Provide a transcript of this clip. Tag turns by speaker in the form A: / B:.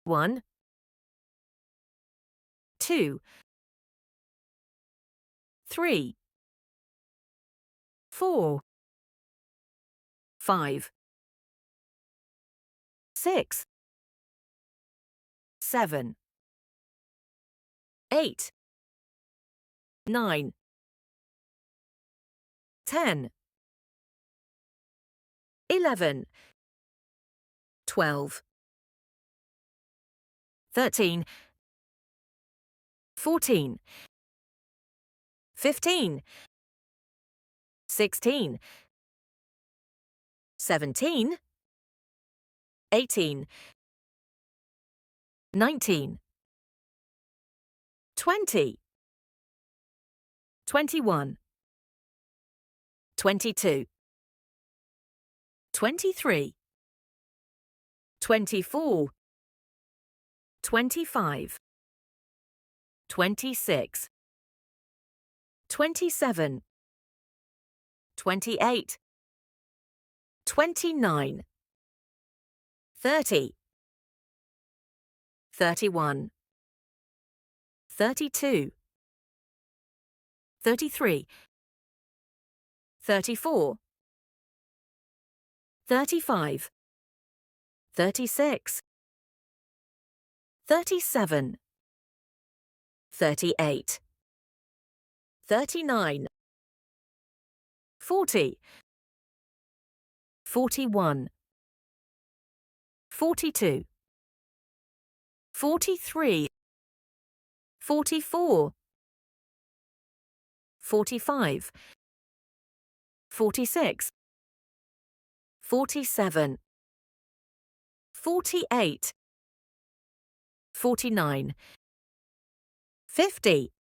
A: 1, 2, 3, 4, 5, 6, 7, 8, 9, 10, 11, 12, 13, 14, 15, 16, 17, 18, 19, 20, 21, 22, 23, 24, 25, 26, 27, 28, 29, 30, 31, 32, 33, 34, 35, 36, 37, 38, 39, 40, 41, 42, 43, 44, 45, 46, 47, 48, 49, 50,